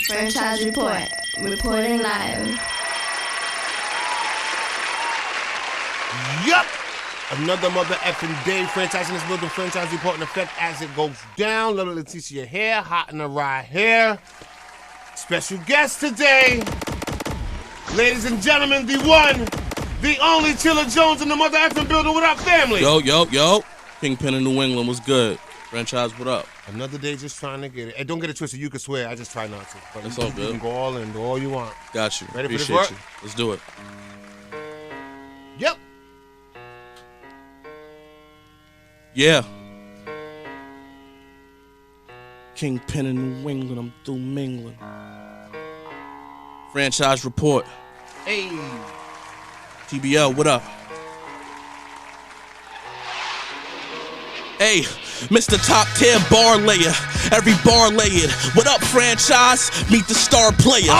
Franchise report. Reporting live. Yup. Another mother effing day. Franchise in this building. Franchise report in effect as it goes down. Little Leticia here. Hot in the ride here. Special guest today. Ladies and gentlemen, the one, the only Chilla Jones in the mother effing building. What up, family? Yo. Kingpin in New England, what's good? Franchise, what up? Another day just trying to get it. Hey, don't get it twisted. You can swear. I just try not to. But it's all good. You can go all in, do all you want. Got you. Ready Appreciate for this work? you. Let's do it. Yep. Yeah. Kingpin in New England, I'm through mingling. Franchise report. Hey. TBL, what up? Hey, Mr. Top Tier Bar Layer, every bar layered. What up, franchise? Meet the star player.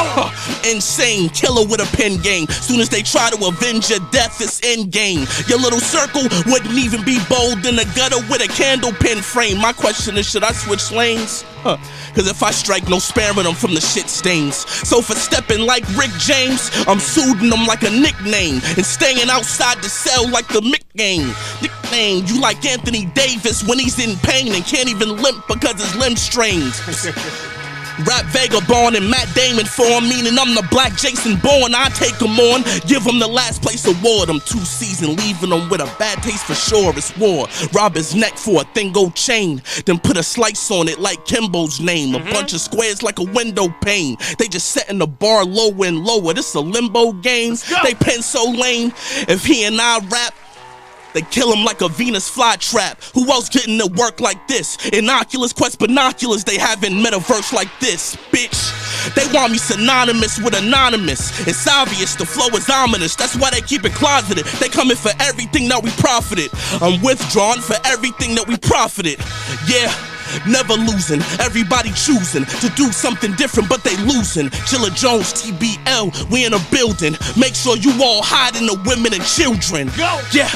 Insane, killer with a pen game. Soon as they try to avenge your death, it's end game. Your little circle wouldn't even be bold in the gutter with a candle pin frame. My question is, should I switch lanes? Cause if I strike, no sparing them from the shit stains. So for stepping like Rick James, I'm soothing them like a nickname and staying outside the cell like the Mick game. Nickname, you like Anthony Davis when he's in pain and can't even limp because his limb strains. Rap Vagabond and Matt Damon form, meaning I'm the black Jason Bourne. I take him on, give him the last place award. I'm 2 seasoned, leaving him with a bad taste for sure. It's war. Rob his neck for a Thingo chain, then put a slice on it like Kimbo's name. A bunch of squares like a window pane. They just setting the bar lower and lower. This a limbo game. They pen so lame. If he and I rap, they kill him like a Venus flytrap. Who else getting to work like this? Innocuous quest binoculars, they haven't metaverse like this, bitch. They want me synonymous with anonymous. It's obvious, the flow is ominous. That's why they keep it closeted. They coming for everything that we profited. I'm withdrawn for everything that we profited. Yeah. Never losing, everybody choosing to do something different, but they losing. Chilla Jones, TBL, we in a building. Make sure you all hiding the women and children. Go. Yeah.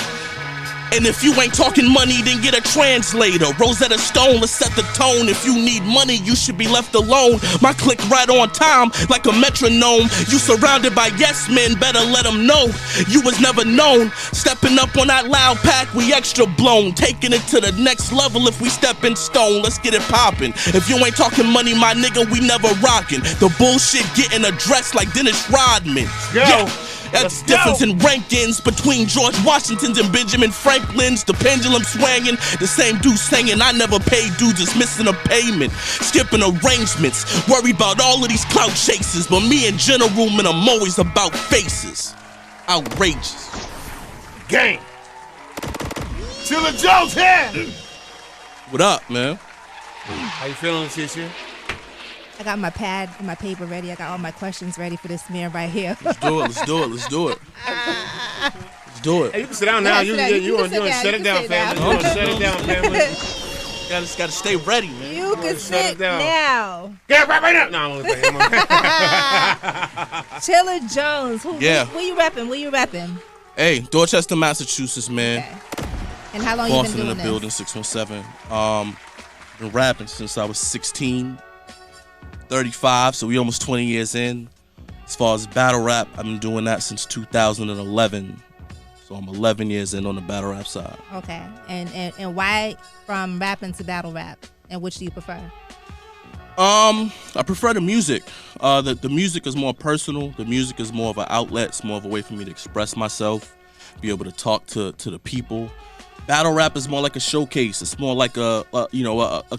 And if you ain't talking money, then get a translator. Rosetta Stone, let's set the tone. If you need money, you should be left alone. My click right on time, like a metronome. You surrounded by yes men, better let them know you was never known. Stepping up on that loud pack, we extra blown. Taking it to the next level if we step in stone. Let's get it poppin'. If you ain't talking money, my nigga, we never rockin'. The bullshit getting addressed like Dennis Rodman. Yeah. That's the difference in rankings between George Washington's and Benjamin Franklin's. The pendulum swinging, the same dude singing. I never paid dudes, just missing a payment. Skipping arrangements, worried about all of these clout chasers. But me and General Man, I'm always about faces. Outrageous. Gang. Chilla Jones here. What up, man? How you feeling, Leticia? I got my pad and my paper ready. I got all my questions ready for this man right here. Let's do it. Let's do it. Hey, you can sit down now. You want to shut it down, family. You want to shut it down, family. Gotta stay ready, man. You can sit now. Yeah, right now. No, I'm only playing. Chilla Jones. Yeah. Where you repping? Hey, Dorchester, Massachusetts, man. Okay. And how long Boston you been doing in the building, 617. Been rapping since I was 16. 35, so we almost 20 years in. As far as battle rap, I've been doing that since 2011. So I'm 11 years in on the battle rap side. Okay. And why from rapping to battle rap? And which do you prefer? I prefer the music. The music is more personal. The music is more of an outlet. It's more of a way for me to express myself, be able to talk to the people. Battle rap is more like a showcase. It's more like a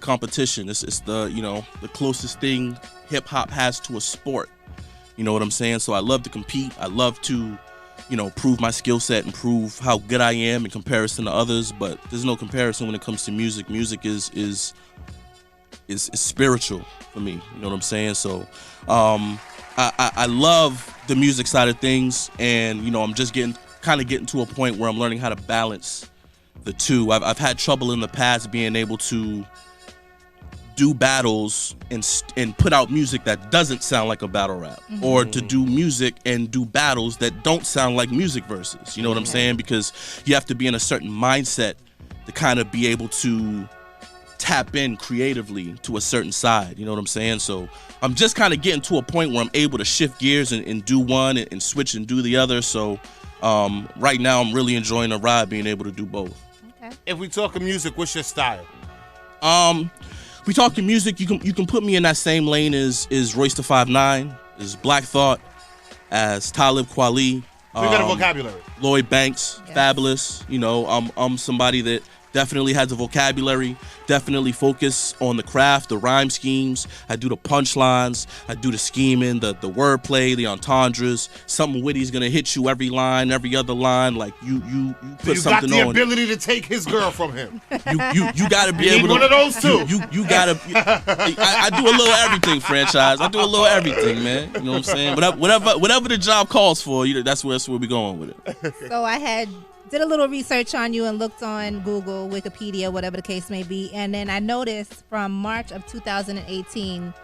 competition. It's the closest thing hip hop has to a sport. You know what I'm saying? So I love to compete. I love to, prove my skill set and prove how good I am in comparison to others. But there's no comparison when it comes to music. Music is spiritual for me. You know what I'm saying? So I love the music side of things, and I'm just getting to a point where I'm learning how to balance the two. I've had trouble in the past being able to do battles and put out music that doesn't sound like a battle rap, or to do music and do battles that don't sound like music verses. You know what I'm saying? Because you have to be in a certain mindset to kind of be able to tap in creatively to a certain side. You know what I'm saying? So I'm just kind of getting to a point where I'm able to shift gears and do one and switch and do the other. So right now I'm really enjoying the ride, being able to do both. Okay. If we talking music, what's your style? If we talking music, you can put me in that same lane as Royce the 5'9", as Black Thought, as Talib Kweli. So you got a vocabulary. Lloyd Banks, Yes. Fabulous. You know, I'm somebody that definitely has a vocabulary, definitely focus on the craft, the rhyme schemes. I do the punchlines, I do the scheming, the wordplay, the entendres. Something witty's gonna hit you every line, every other line. Like you put You got something the on. ability to take his girl from him. You gotta be You need able to. one of those too. You gotta. I do a little everything, franchise. I do a little everything, man. You know what I'm saying? Whatever the job calls for, that's where we going with it. So I did a little research on you and looked on Google, Wikipedia, whatever the case may be, and then I noticed from March of 2018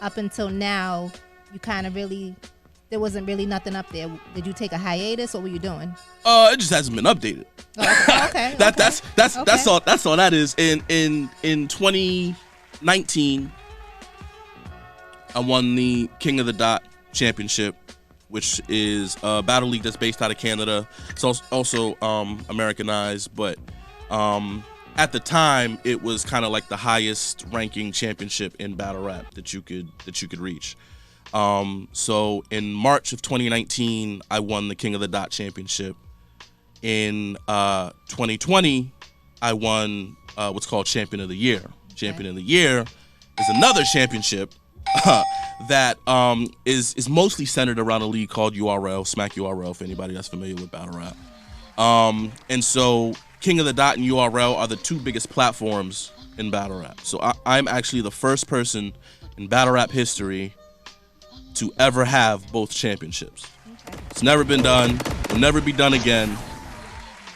up until now, you kind of there wasn't really nothing up there. Did you take a hiatus? What were you doing? It just hasn't been updated. Oh, okay. That's all. That's all that is. In 2019, I won the King of the Dot championship, which is a battle league that's based out of Canada. It's also Americanized, but at the time it was kind of like the highest ranking championship in battle rap that you could reach. So in March of 2019, I won the King of the Dot championship. In 2020, I won what's called Champion of the Year. Champion of the Year is another championship that is mostly centered around a league called URL, Smack URL, for anybody that's familiar with battle rap. And so King of the Dot and URL are the two biggest platforms in battle rap. So I'm actually the first person in battle rap history to ever have both championships. Okay. It's never been done, will never be done again.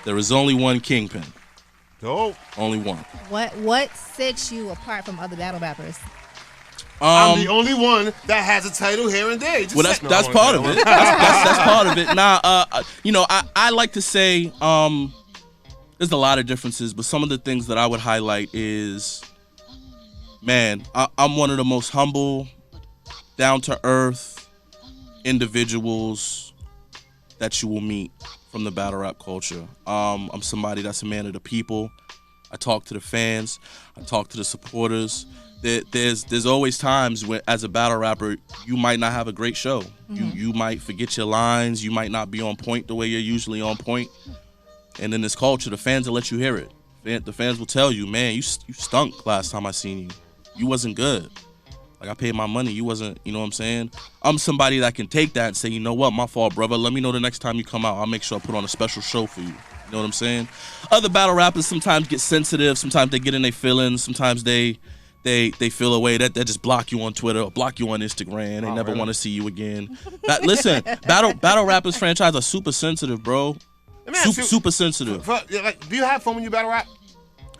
There is only one Kingpin. Dope. Only one. What sets you apart from other battle rappers? I'm the only one that has a title here and there. Well, that's part of it. That's part of it. Now, I like to say there's a lot of differences, but some of the things that I would highlight is, man, I'm one of the most humble, down-to-earth individuals that you will meet from the battle rap culture. I'm somebody that's a man of the people. I talk to the fans. I talk to the supporters. There's always times when, as a battle rapper, you might not have a great show. Mm-hmm. You might forget your lines. You might not be on point the way you're usually on point. And in this culture, the fans will let you hear it. The fans will tell you, man, you stunk last time I seen you. You wasn't good. Like, I paid my money. You wasn't, you know what I'm saying? I'm somebody that can take that and say, you know what, my fault, brother. Let me know the next time you come out. I'll make sure I put on a special show for you. You know what I'm saying? Other battle rappers sometimes get sensitive. Sometimes they get in their feelings. Sometimes they feel a way that they just block you on Twitter or block you on Instagram. They never want to see you again. Listen, battle rappers franchise are super sensitive, bro. Super sensitive. Do you have fun when you battle rap?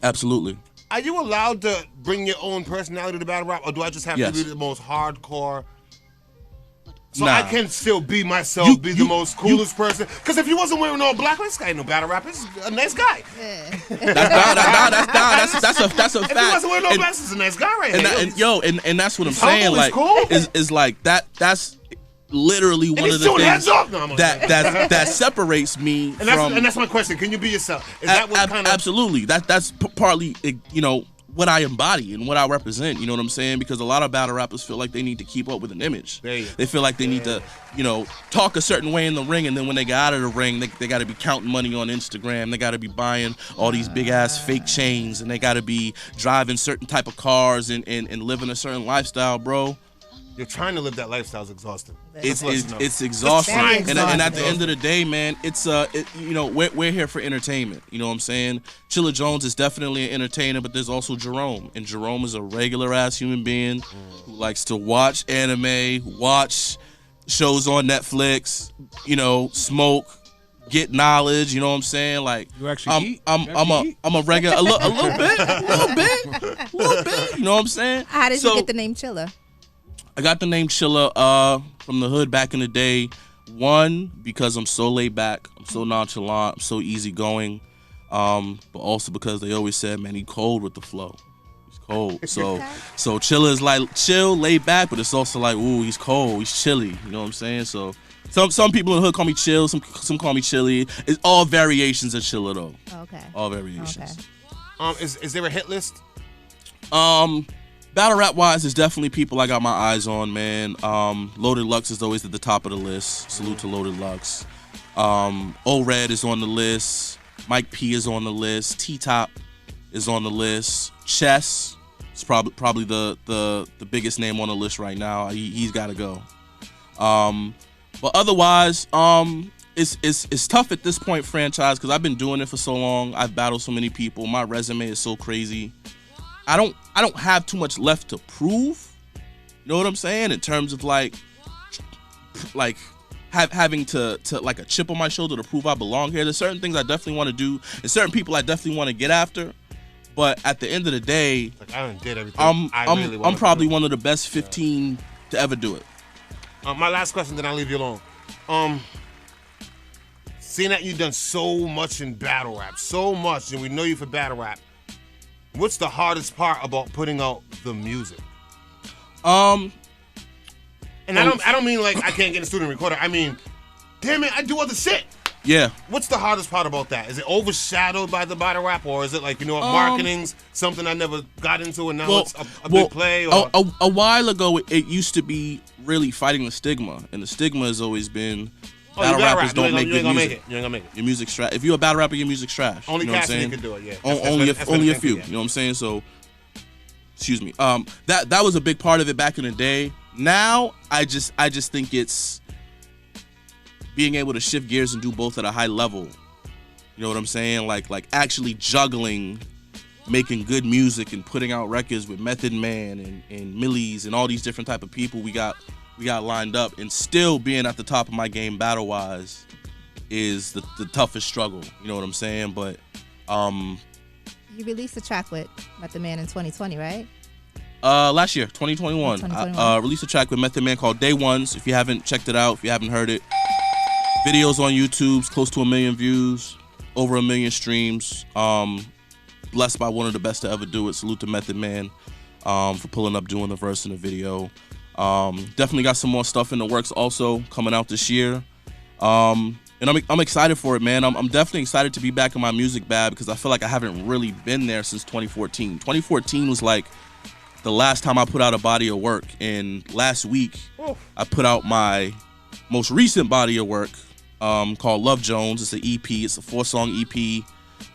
Absolutely. Are you allowed to bring your own personality to battle rap, or do I just have to be the most hardcore? So I can still be myself, be the most coolest person. Because if you wasn't wearing all black, this guy ain't no battle rapper. This is a nice guy. Yeah. That's a fact. If he wasn't wearing no black, this is a nice guy right here. And that's what I'm saying. Like, cool. is like that. That's literally one of the things that separates me from. And that's my question. Can you be yourself? Is that what kind of? Absolutely. That's partly, what I embody and what I represent. You know what I'm saying? Because a lot of battle rappers feel like they need to keep up with an image. They feel like they need to, talk a certain way in the ring, and then when they get out of the ring, they got to be counting money on Instagram. They got to be buying all these big ass fake chains, and they got to be driving certain type of cars and living a certain lifestyle, bro. You're trying to live that lifestyle is exhausting. It's exhausting. And at the end of the day, man, it's we're here for entertainment. You know what I'm saying? Chilla Jones is definitely an entertainer, but there's also Jerome. And Jerome is a regular ass human being who likes to watch anime, watch shows on Netflix, smoke, get knowledge, you know what I'm saying? Like, you actually eat? I'm a regular a little bit, you know what I'm saying? How did you get the name Chilla? I got the name Chilla from the hood back in the day. One, because I'm so laid back, I'm so nonchalant, I'm so easygoing. But also because they always said, man, he cold with the flow. He's Cold. So Chilla is like chill, laid back, but it's also like, ooh, he's cold, he's chilly. You know what I'm saying? So some people in the hood call me chill, some call me chilly. It's all variations of Chilla though. Okay. All variations. Okay. Is there a hit list? Battle rap wise, is definitely people I got my eyes on, man. Loaded Lux is always at the top of the list. Salute to Loaded Lux. O-Red is on the list. Mike P is on the list. T-Top is on the list. Chess is probably the biggest name on the list right now. He's got to go. But otherwise, it's tough at this point, franchise, because I've been doing it for so long. I've battled so many people. My resume is so crazy. I don't have too much left to prove. You know what I'm saying? In terms of like having to like a chip on my shoulder to prove I belong here. There's certain things I definitely want to do, and certain people I definitely want to get after. But at the end of the day, like, I did everything. I'm probably one of the best 15 to ever do it. My last question, then I'll leave you alone. Seeing that you've done so much in battle rap, so much, and we know you for battle rap, what's the hardest part about putting out the music? And I don't mean like I can't get a studio recorder. I mean, damn it, I do other shit. Yeah. What's the hardest part about that? Is it overshadowed by the battle rap, or is it like, you know what, marketing's something I never got into and now it's a big play? Or? A while ago, it used to be really fighting the stigma, and the stigma has always been battle rappers don't make good music. You ain't gonna make it. Your music's trash. If you're a battle rapper, your music's trash. Only you know Cassidy can do it, yeah. Only a few. You know what I'm saying? So, excuse me. That was a big part of it back in the day. Now, I just think it's being able to shift gears and do both at a high level. You know what I'm saying? Like actually juggling, making good music and putting out records with Method Man and Millies and all these different type of people we got lined up, and still being at the top of my game battle wise is the toughest struggle. You know what I'm saying? But you released a track with Method Man in 2020, right? Last year, 2021. I released a track with Method Man called Day Ones. If you haven't checked it out, if you haven't heard it, videos on YouTube, close to 1 million views, over 1 million streams. Blessed by one of the best to ever do it. Salute to Method Man for pulling up, doing the verse in the video. Definitely got some more stuff in the works also coming out this year. And I'm excited for it, man. I'm definitely excited to be back in my music bag because I feel like I haven't really been there since 2014. 2014 was like the last time I put out a body of work, and last week I put out my most recent body of work called Love Jones. It's an EP. It's a 4-song EP,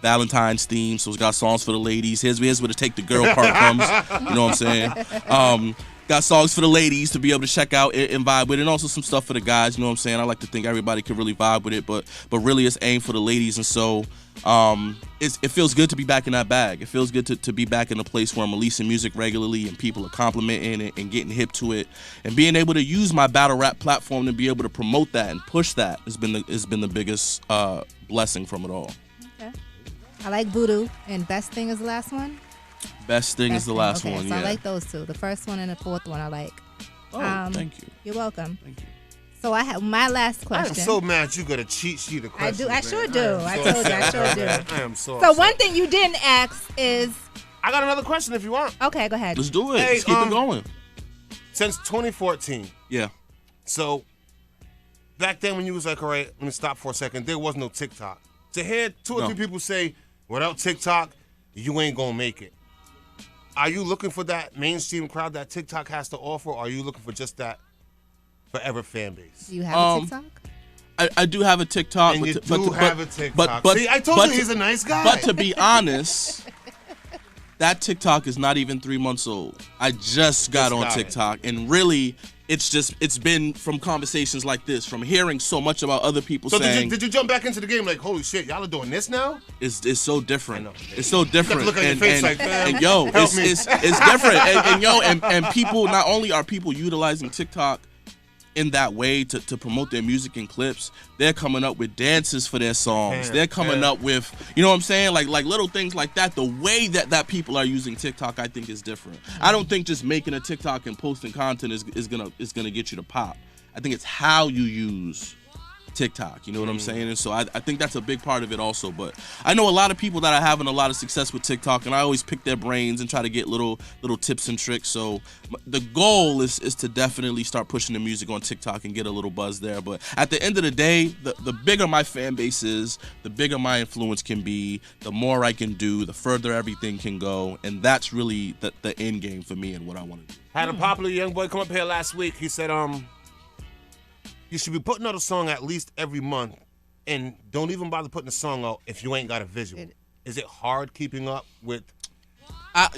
Valentine's theme. So it's got songs for the ladies. Here's where the take the girl part comes. You know what I'm saying? Got songs for the ladies to be able to check out and vibe with it, and also some stuff for the guys. You know what I'm saying? I like to think everybody can really vibe with it, but really it's aimed for the ladies. And so it feels good to be back in that bag. It feels good to be back in a place where I'm releasing music regularly and people are complimenting it and getting hip to it, and being able to use my battle rap platform to be able to promote that and push that has been the biggest blessing from it all. Okay. I like Voodoo, and Best Thing is the last one. Best Thing is the last one, so yeah. I like those two. The first one and the fourth one I like. Oh, thank you. You're welcome. Thank you. So I have my last question. I'm so mad you got a cheat sheet of questions. I sure do. I told you, I sure do. I am so So upset. one thing you didn't ask is... I got another question if you want. Okay, go ahead. Let's do it. Hey, Let's keep it going. Since 2014. Yeah. So back then when you was like, all right, let me stop for a second, there was no TikTok. To hear two or three people say, without TikTok, you ain't gonna make it. Are you looking for that mainstream crowd that TikTok has to offer, or are you looking for just that forever fan base? Do you have a TikTok? I do have a TikTok. And but, you do have a TikTok. See, I told you he's a nice guy. But to be honest, that TikTok is not even 3 months old. I just got on TikTok, and really, it's been from conversations like this, from hearing so much about other people saying. Did you jump back into the game like, holy shit, y'all are doing this now? It's so different. It's so different. You have to look at your face like, man, and yo, help me. it's different. And people, not only are people utilizing TikTok in that way to promote their music and clips, they're coming up with dances for their songs. They're coming up with, you know what I'm saying, like little things like that. The way that people are using TikTok, I think, is different. I don't think just making a TikTok and posting content is gonna get you to pop. I think it's how you use TikTok, you know what I'm saying? And so I think that's a big part of it also. But I know a lot of people that are having a lot of success with TikTok, and I always pick their brains and try to get little tips and tricks. So the goal is to definitely start pushing the music on TikTok and get a little buzz there. But at the end of the day, the bigger my fan base is, the bigger my influence can be, the more I can do, the further everything can go. And that's really the end game for me and what I want to do. Had a popular young boy come up here last week. He said, you should be putting out a song at least every month, and don't even bother putting a song out if you ain't got a visual. Is it hard keeping up with? I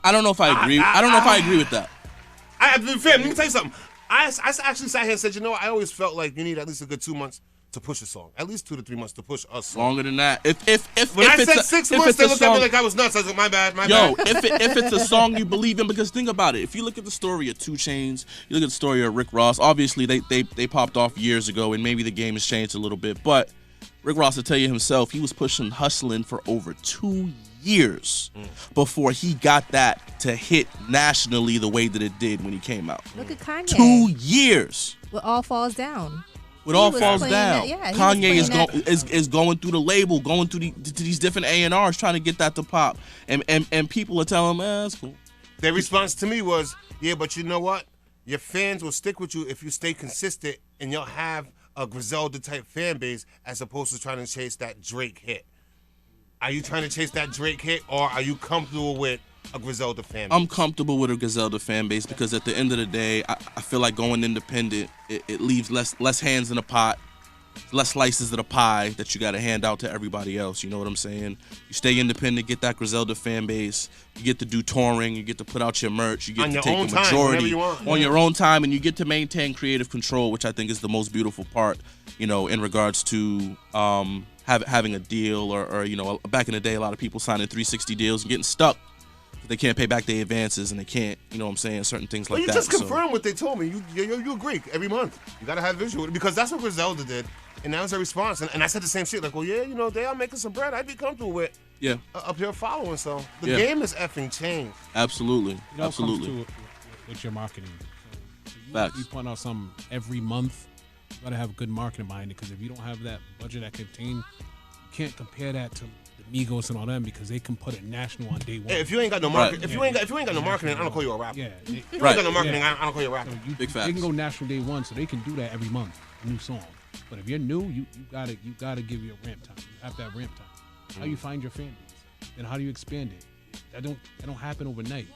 don't know if I agree. I don't know if I agree with that. Fam, let me tell you something. I actually sat here and said, you know, I always felt like you need at least a good 2 months to push a song. At least 2 to 3 months to push a song. Longer than that. When I said 6 months, they looked at me like I was nuts. I was like, my bad. If it's a song you believe in, because think about it. If you look at the story of 2 Chainz, you look at the story of Rick Ross, obviously they popped off years ago, and maybe the game has changed a little bit, but Rick Ross will tell you himself, he was hustling for over 2 years before he got that to hit nationally the way that it did when he came out. Look at Kanye. 2 years. It all falls down. It all falls down. That, Kanye is going through the label, going through to these different A&Rs, trying to get that to pop, and people are telling him, that's cool. Their response to me was, yeah, but you know what? Your fans will stick with you if you stay consistent, and you'll have a Griselda type fan base as opposed to trying to chase that Drake hit. Are you trying to chase that Drake hit, or are you comfortable with a Griselda fan base? I'm comfortable with a Griselda fan base because at the end of the day, I feel like going independent, it leaves less hands in the pot, less slices of the pie that you got to hand out to everybody else. You know what I'm saying? You stay independent, get that Griselda fan base. You get to do touring. You get to put out your merch. You get to take a majority on your own time, and you get to maintain creative control, which I think is the most beautiful part. You know, in regards to having a deal, or you know, back in the day, a lot of people signing 360 deals and getting stuck. They can't pay back their advances, and they can't, you know what I'm saying, certain things like that. You just confirmed what they told me. You agree every month. You got to have visual, because that's what Griselda did, and that was their response. And I said the same shit, like, well, yeah, you know, they are making some bread. I'd be comfortable with up here following. So the game is effing changed. Absolutely. It all comes to with your marketing. So Facts. You point out something every month, you got to have good marketing behind it, because if you don't have that budget that contain, you can't compare that to Migos and all them, because they can put it national on day one. Hey, if you ain't got no marketing, if you ain't got no marketing, I don't call you a rapper. Yeah. If you ain't got no marketing, I don't call you a rapper. So Big facts. They can go national day one, so they can do that every month, a new song. But if you're new, you gotta give your ramp time. You have to have ramp time. How you find your fan base, and how do you expand it? That don't happen overnight.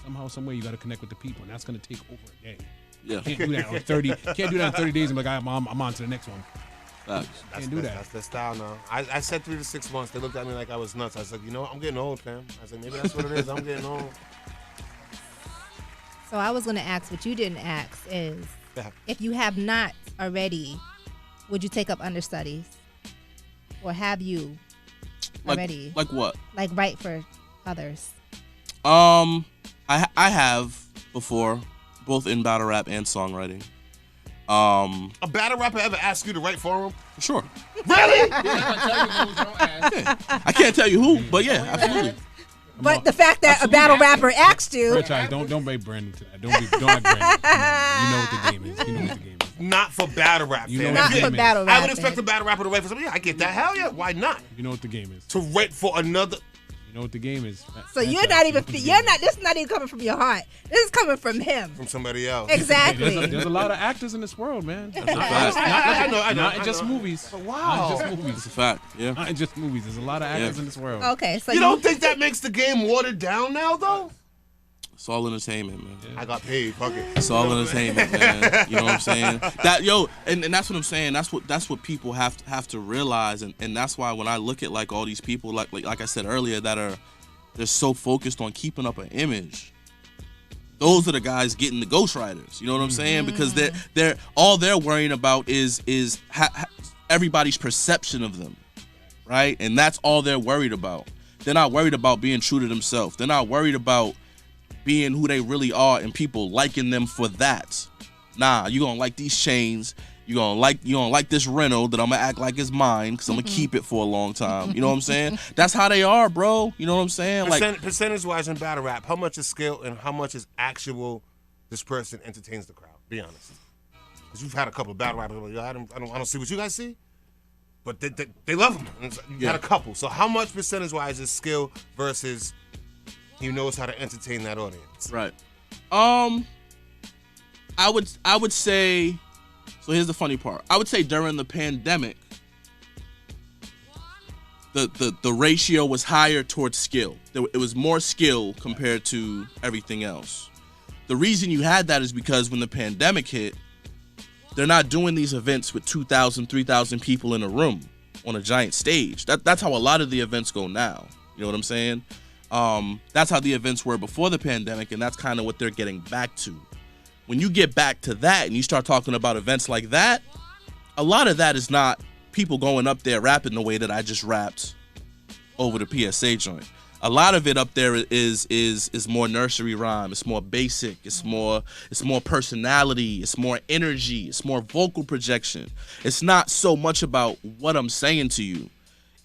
Somehow, some way, you gotta connect with the people, and that's gonna take over a day. Yeah. Can't do that in 30. Can't do that in 30 days and be like, I'm on to the next one. That's their style now. I said 3 to 6 months. They looked at me like I was nuts. I said, you know what? I'm getting old, fam. I said, maybe that's what it is. I'm getting old. So I was going to ask, what you didn't ask is, if you have not already, would you take up understudies? Or have you already? Like what? Like write for others? I have before, both in battle rap and songwriting. A battle rapper ever asked you to write for him? Sure. Really? I can't tell you who, but yeah, absolutely. But the fact that a battle rapper asked you. Franchise, don't bring Brandon to that. Don't like Brandon. You know what the game is. You know what the game is. Not for battle rap. You know Not for battle rap. I would expect a battle rapper to write for somebody. Yeah, I get that. Hell yeah. Why not? You know what the game is. To write for another. You know what the game is. So you're not even. You're not. This is not even coming from your heart. This is coming from him. From somebody else. Exactly. There's a lot of actors in this world, man. I know. Not in just movies. Wow. Not in just movies. It's a fact. Yeah. Not in just movies. There's a lot of actors in this world. Okay, so you don't think that makes the game watered down now, though? It's all entertainment, man. I got paid. Fuck it. It's all entertainment, man. You know what I'm saying? And that's what I'm saying. That's what people have to realize, and that's why when I look at like all these people, like I said earlier, they're so focused on keeping up an image. Those are the guys getting the ghostwriters. You know what I'm saying? Because they're all they're worrying about is everybody's perception of them, right? And that's all they're worried about. They're not worried about being true to themselves. They're not worried about being who they really are and people liking them for that. Nah, you gonna like these chains. You gonna like this rental that I'm gonna act like it's mine because I'm gonna keep it for a long time. You know what I'm saying? That's how they are, bro. You know what I'm saying? Percentage-wise in battle rap, how much is skill and how much is actual? This person entertains the crowd. Be honest. because you've had a couple of battle rappers. Like, yo, I don't see what you guys see, but they love him. You had a couple. So how much percentage-wise is skill versus he knows how to entertain that audience? Right. I would say. So here's the funny part. I would say during the pandemic, the ratio was higher towards skill. It was more skill compared to everything else. The reason you had that is because when the pandemic hit, they're not doing these events with 2,000, 3,000 people in a room on a giant stage. That's how a lot of the events go now. You know what I'm saying? That's how the events were before the pandemic, and that's kind of what they're getting back to. When you get back to that and you start talking about events like that, a lot of that is not people going up there rapping the way that I just rapped over the PSA joint. A lot of it up there is more nursery rhyme. It's more basic. It's more personality. It's more energy. It's more vocal projection. It's not so much about what I'm saying to you.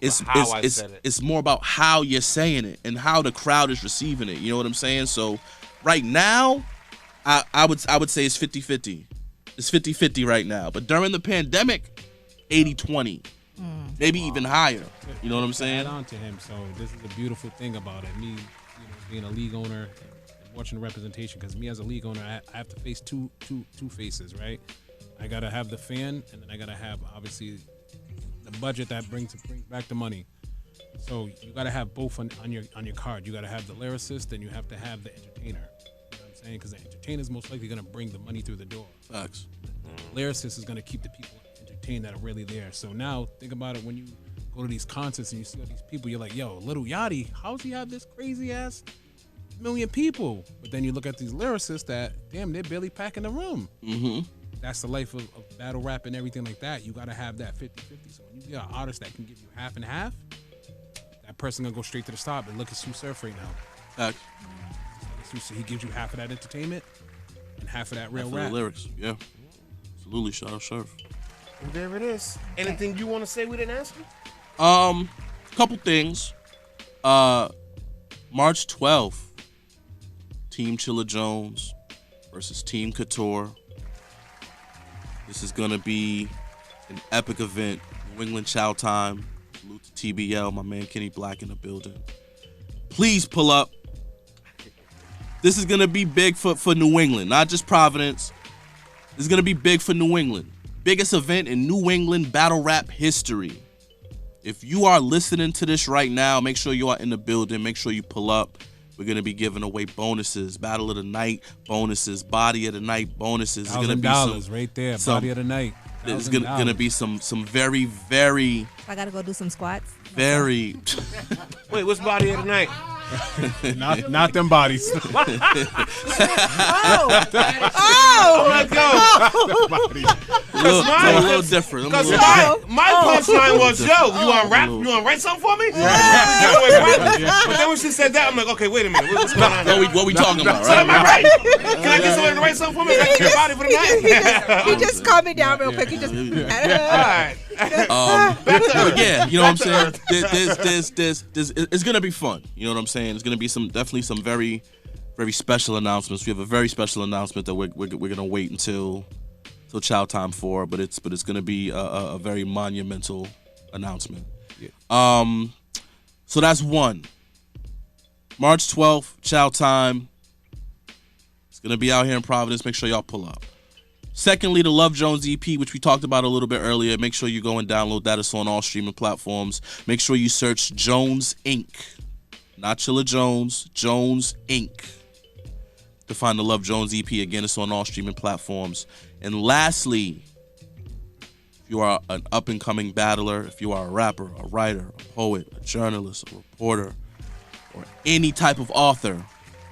It's more about how you're saying it and how the crowd is receiving it. You know what I'm saying? So right now, I would say it's 50-50. It's 50-50 right now. But during the pandemic, 80-20. Maybe even higher. You know what I'm saying? Add on to him. So this is the beautiful thing about it. Me, being a league owner and watching the representation, because me as a league owner, I have to face two faces, right? I gotta have the fan, and then I gotta have obviously the budget that brings back the money. So you gotta have both on your card. You gotta have the lyricist, and you have to have the entertainer. You know what I'm saying? Because the entertainer is most likely gonna bring the money through the door. Facts. The lyricist is gonna keep the people entertained that are really there. So now think about it, when you go to these concerts and you see all these people, you're like, yo, Lil Yachty, how's he have this crazy ass million people? But then you look at these lyricists that, damn, they're barely packing the room. Mm-hmm. That's the life of battle rap and everything like that. You gotta have that 50-50. So when you get an artist that can give you half and half, that person gonna go straight to the top. And look at Sue Surf right now. Facts. He gives you half of that entertainment and half of that real Half rap. of the lyrics, yeah. Absolutely, shout out Surf. And there it is. Anything you want to say we didn't ask you? Couple things. March 12th, Team Chilla Jones versus Team Couture. This is gonna be an epic event. New England Chow Time. Salute to TBL, my man Kenny Black in the building. Please pull up. This is gonna be big for New England, not just Providence. This is gonna be big for New England. Biggest event in New England battle rap history. If you are listening to this right now, make sure you are in the building. Make sure you pull up. We're going to be giving away bonuses. Battle of the night bonuses. Body of the night bonuses. It's going to be $1,000 right there. Body of the night. It's going to be some very, very. I got to go do some squats. Very. Wait, what's body of the night? not them bodies. Oh my God! It's a little different. Because my punchline was, yo, you want rap? You want to write something for me? But then when she said that, I'm like, okay, wait a minute. What's going on here? What we talking about? So am I right? Can I get somebody to write something for me? Can I get body for the night? He just calmed me down real quick. He just. All right. Yeah, you know what I'm saying? It's gonna be fun. You know what I'm saying? It's gonna be definitely some very, very special announcements. We have a very special announcement that we're gonna wait until chow time for, but it's gonna be a very monumental announcement. Yeah. So that's one. March 12th, chow time. It's gonna be out here in Providence. Make sure y'all pull up. Secondly, the Love Jones EP, which we talked about a little bit earlier. Make sure you go and download that. It's on all streaming platforms. Make sure you search Jones Inc. Not Chilla Jones, Jones Inc. to find the Love Jones EP. Again, it's on all streaming platforms. And lastly, if you are an up-and-coming battler, if you are a rapper, a writer, a poet, a journalist, a reporter, or any type of author,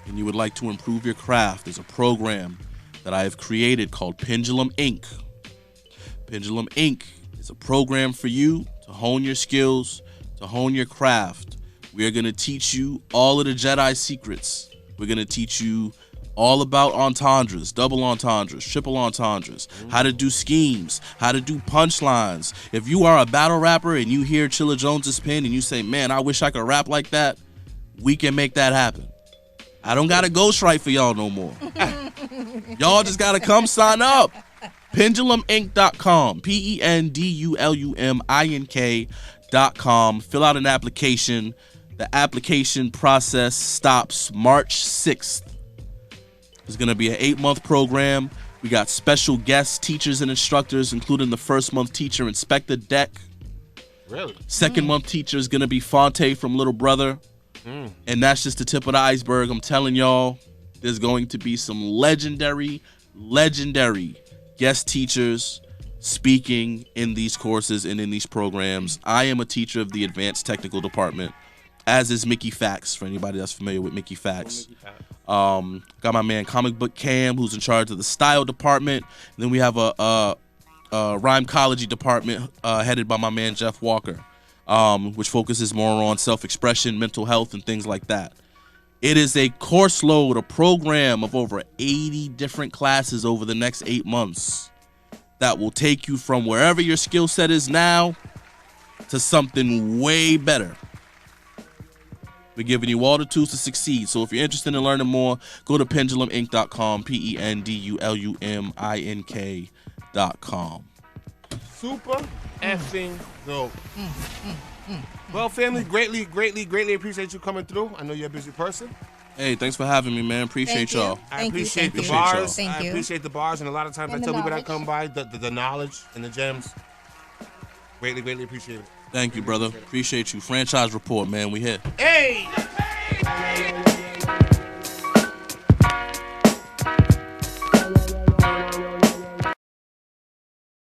and you would like to improve your craft, there's a program that I have created called Pendulum Inc. Pendulum Inc. is a program for you to hone your skills, to hone your craft. We are going to teach you all of the Jedi secrets. We're going to teach you all about entendres, double entendres, triple entendres, how to do schemes, how to do punchlines. If you are a battle rapper and you hear Chilla Jones's pen and you say, man, I wish I could rap like that, we can make that happen. I don't got to ghostwrite for y'all no more. Y'all just got to come sign up. PendulumInc.com. PendulumInc.com. Fill out an application. The application process stops March 6th. It's going to be an 8-month program. We got special guest teachers and instructors, including the first month teacher, Inspector Deck. Really? Second month teacher is going to be Fonte from Little Brother. And that's just the tip of the iceberg. I'm telling y'all, there's going to be some legendary guest teachers speaking in these courses and in these programs. I am a teacher of the Advanced Technical Department, as is Mickey Fax, for anybody that's familiar with Mickey Fax. Got my man Comic Book Cam, who's in charge of the Style Department. And then we have a Rhymecology Department headed by my man Jeff Walker, which focuses more on self-expression, mental health, and things like that. It is a course load, a program of over 80 different classes over the next 8 months that will take you from wherever your skill set is now to something way better. We're giving you all the tools to succeed. So if you're interested in learning more, go to PendulumInc.com, PendulumInc.com. Super effing dope. Well, family, greatly appreciate you coming through. I know you're a busy person. Hey, thanks for having me, man. Appreciate y'all. I appreciate the Thank you. bars. Thank I you. appreciate the bars, and a lot of times And I the tell people that knowledge. come by the knowledge and the gems. Greatly appreciate it. Thank you, brother. Appreciate you. Franchise report, man. We here. Hey!